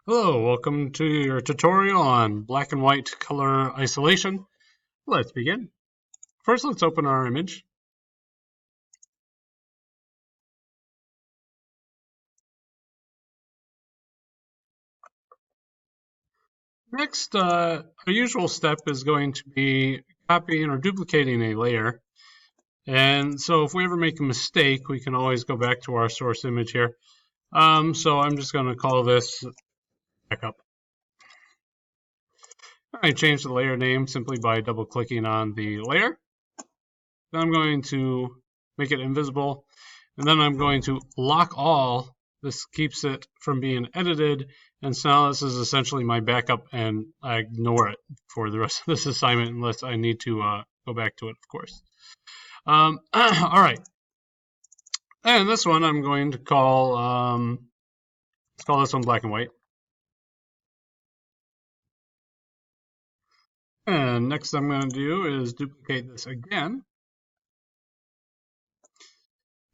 Hello, welcome to your tutorial on black and white color isolation. Let's begin. First, let's open our image. Next, our usual step is going to be copying or duplicating a layer. And so if we ever make a mistake, we can always go back to our source image here. So I'm just going to call this backup. I change the layer name simply by double-clicking on the layer. Then I'm going to make it invisible, and then I'm going to lock all. This keeps it from being edited, and so now this is essentially my backup, and I ignore it for the rest of this assignment unless I need to go back to it, of course. All right, and this one I'm going to call, let's call this one black and white. And next I'm going to do is duplicate this again.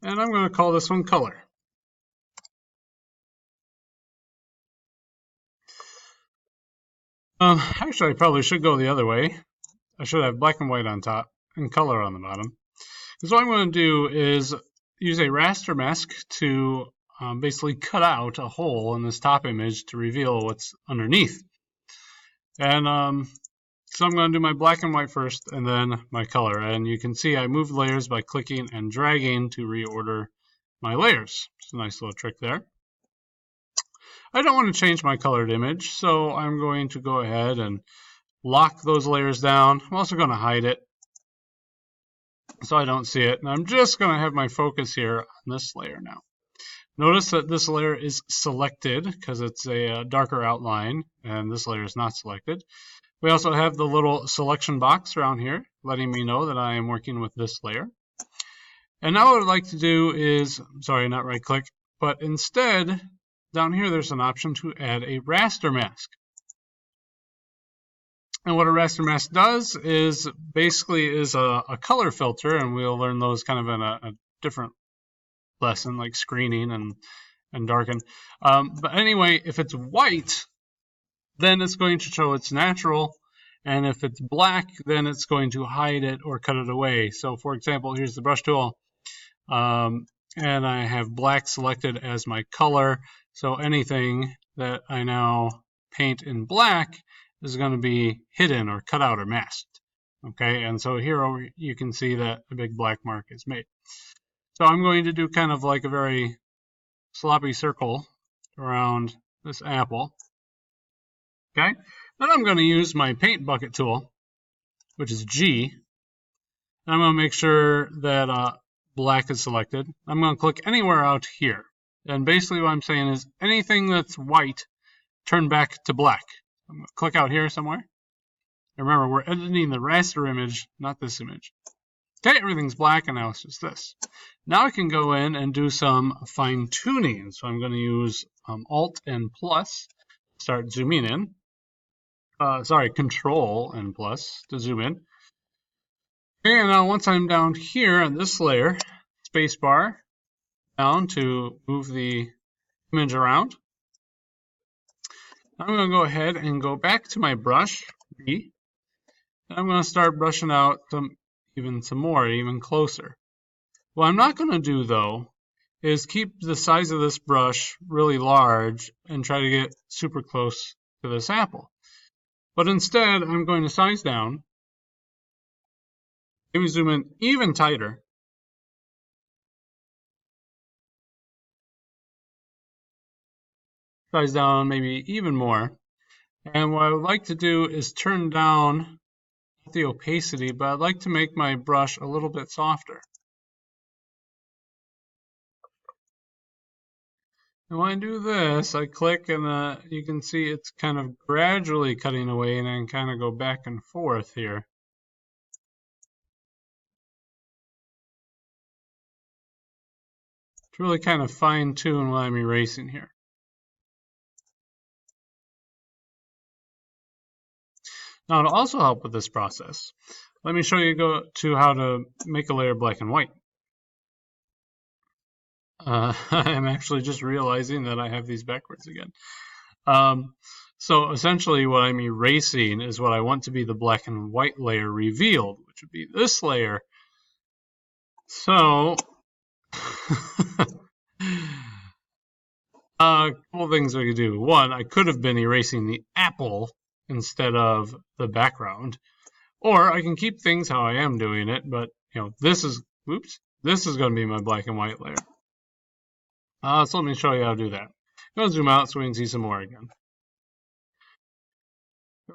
And I'm going to call this one color. Actually, I probably should go the other way. I should have black and white on top and color on the bottom. Because what I'm going to do is use a raster mask to basically cut out a hole in this top image to reveal what's underneath. And so I'm going to do my black and white first and then my color. And you can see I moved layers by clicking and dragging to reorder my layers. It's a nice little trick there. I don't want to change my colored image, so I'm going to go ahead and lock those layers down. I'm also going to hide it so I don't see it. And I'm just going to have my focus here on this layer now. Notice that this layer is selected because it's a darker outline, and this layer is not selected. We also have the little selection box around here letting me know that I am working with this layer. And now what I'd like to do is, sorry, not right click, but instead down here there's an option to add a raster mask. And what a raster mask does is basically is a color filter, and we'll learn those kind of in a different lesson, like screening and darken. But anyway, if it's white, then it's going to show it's natural, and if it's black, then it's going to hide it or cut it away. So for example, here's the brush tool, and I have black selected as my color, so anything that I now paint in black is going to be hidden or cut out or masked. Okay, and so here you can see that a big black mark is made. So I'm going to do kind of like a very sloppy circle around this apple. Okay, then I'm going to use my paint bucket tool, which is G. And I'm going to make sure that black is selected. I'm going to click anywhere out here. And basically what I'm saying is anything that's white, turn back to black. I'm going to click out here somewhere. And remember, we're editing the raster image, not this image. Okay, everything's black, and now it's just this. Now I can go in and do some fine tuning. So I'm going to use Alt and plus, start zooming in. Control and plus to zoom in. Okay, and now once I'm down here on this layer, spacebar down to move the image around. I'm going to go ahead and go back to my brush, B, and I'm going to start brushing out even closer. What I'm not going to do, though, is keep the size of this brush really large and try to get super close to this apple. But instead, I'm going to size down, maybe zoom in even tighter, size down maybe even more. And what I would like to do is turn down the opacity, but I'd like to make my brush a little bit softer. And when I do this, I click and you can see it's kind of gradually cutting away, and I can kind of go back and forth here. To really kind of fine tune what I'm erasing here. Now, to also help with this process, let me show you how to make a layer black and white. I'm actually just realizing that I have these backwards again. So essentially what I'm erasing is what I want to be the black and white layer revealed, which would be this layer. So a couple things we could do. One, I could have been erasing the apple instead of the background. Or I can keep things how I am doing it, but this is this is going to be my black and white layer. So let me show you how to do that. I'm going to zoom out so we can see some more again.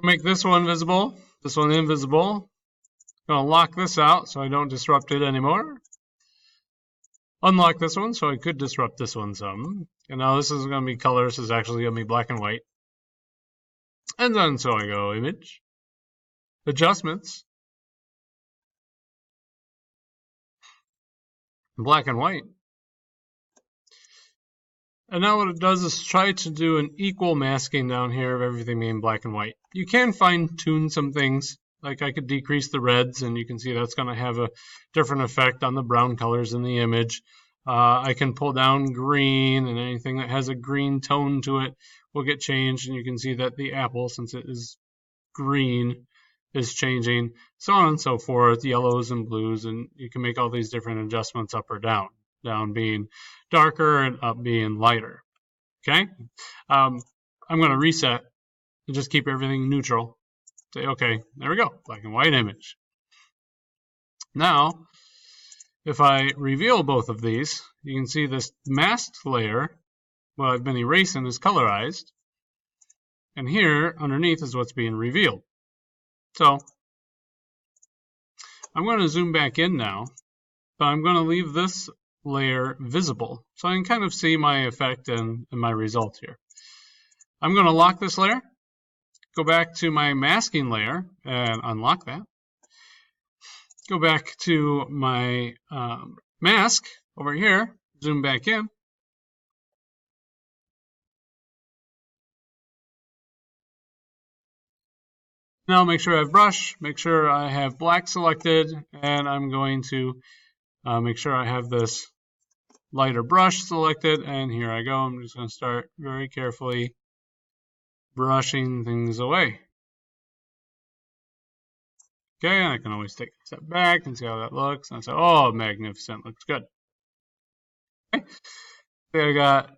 Make this one visible, this one invisible. I'm going to lock this out so I don't disrupt it anymore. Unlock this one so I could disrupt this one some. And now this is going to be color. This is actually going to be black and white. And then so I go image, adjustments, black and white. And now what it does is try to do an equal masking down here of everything being black and white. You can fine tune some things. Like I could decrease the reds and you can see that's going to have a different effect on the brown colors in the image. I can pull down green and anything that has a green tone to it will get changed. And you can see that the apple, since it is green, is changing, so on and so forth, yellows and blues. And you can make all these different adjustments up or down. Down being darker and up being lighter. Okay? I'm going to reset and just keep everything neutral. Say, okay, there we go, black and white image. Now, if I reveal both of these, you can see this masked layer, what I've been erasing, is colorized. And here, underneath, is what's being revealed. So, I'm going to zoom back in now, but I'm going to leave this layer visible so I can kind of see my effect and my result here. I'm going to lock this layer, go back to my masking layer and unlock that. Go back to my mask over here, zoom back in. Now make sure I have brush, make sure I have black selected, and I'm going to make sure I have this lighter brush selected, and here I go. I'm just going to start very carefully brushing things away. Okay, I can always take a step back and see how that looks. And I say, oh, magnificent, looks good. Okay, I got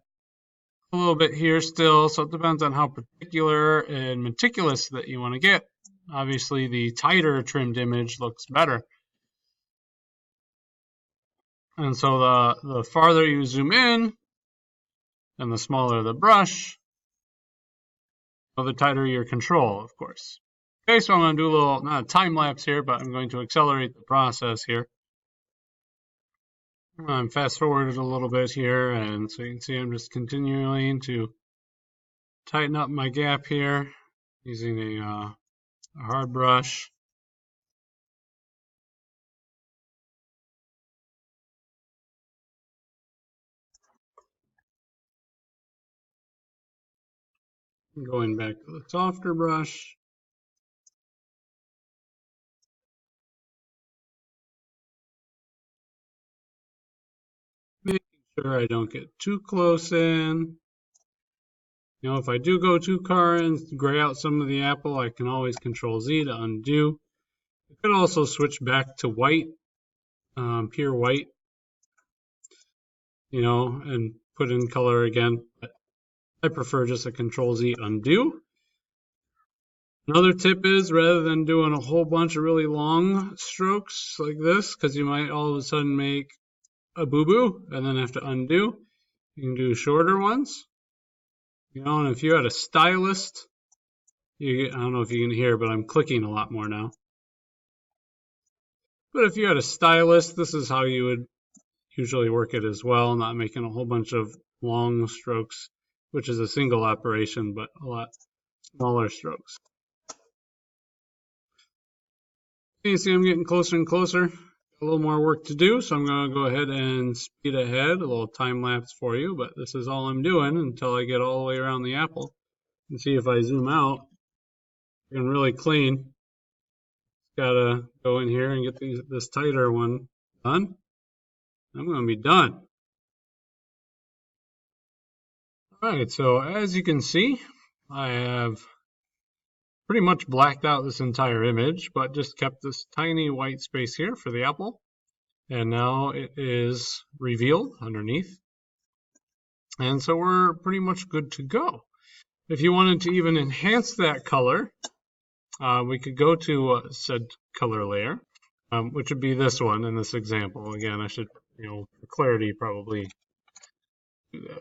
a little bit here still, so it depends on how particular and meticulous that you want to get. Obviously, the tighter trimmed image looks better. And so the farther you zoom in, and the smaller the brush, the tighter your control, of course. Okay, so I'm going to do a little, not a time lapse here, but I'm going to accelerate the process here. I'm fast forwarded a little bit here, and so you can see I'm just continuing to tighten up my gap here using a hard brush. Going back to the softer brush. Making sure I don't get too close in. You know, if I do go too far and gray out some of the apple, I can always Control Z to undo. I could also switch back to white, pure white, you know, and put in color again. But I prefer just a Control Z undo. Another tip is, rather than doing a whole bunch of really long strokes like this, because you might all of a sudden make a boo-boo and then have to undo, you can do shorter ones. You know, and if you had a stylist, I don't know if you can hear, but I'm clicking a lot more now. But if you had a stylist, this is how you would usually work it as well, not making a whole bunch of long strokes, which is a single operation, but a lot smaller strokes. You see I'm getting closer and closer. A little more work to do, so I'm going to go ahead and speed ahead, a little time lapse for you, but this is all I'm doing until I get all the way around the apple. And see if I zoom out, I can really clean. Gotta go in here and get this tighter one done. I'm going to be done. All right, so as you can see, I have pretty much blacked out this entire image, but just kept this tiny white space here for the apple. And now it is revealed underneath. And so we're pretty much good to go. If you wanted to even enhance that color, we could go to said color layer, which would be this one in this example. Again, I should, for clarity, probably do this.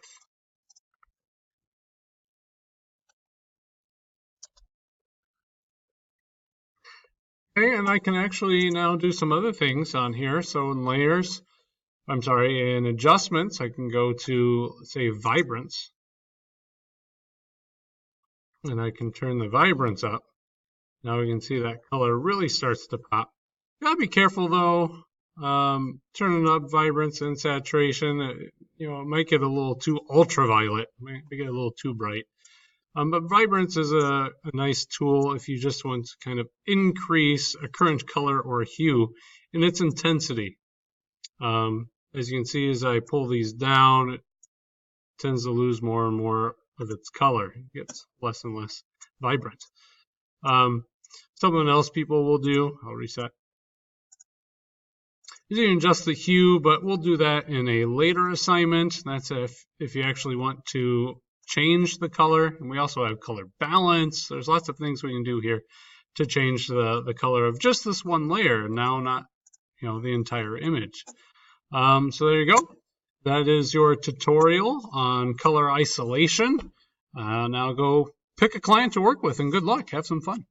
Okay, and I can actually now do some other things on here. So in layers, in adjustments, I can go to, say, Vibrance. And I can turn the Vibrance up. Now we can see that color really starts to pop. Gotta be careful though, turning up Vibrance and saturation. It might get a little too ultraviolet, might get a little too bright. But Vibrance is a nice tool if you just want to kind of increase a current color or hue in its intensity. As you can see, as I pull these down, it tends to lose more and more of its color. It gets less and less vibrant. Something else people will do, I'll reset. You can adjust the hue, but we'll do that in a later assignment. That's if you actually want to change the color. And we also have color balance. There's lots of things we can do here to change the color of just this one layer, now not the entire image. So there you go. That is your tutorial on color isolation. Now go pick a client to work with and good luck. Have some fun.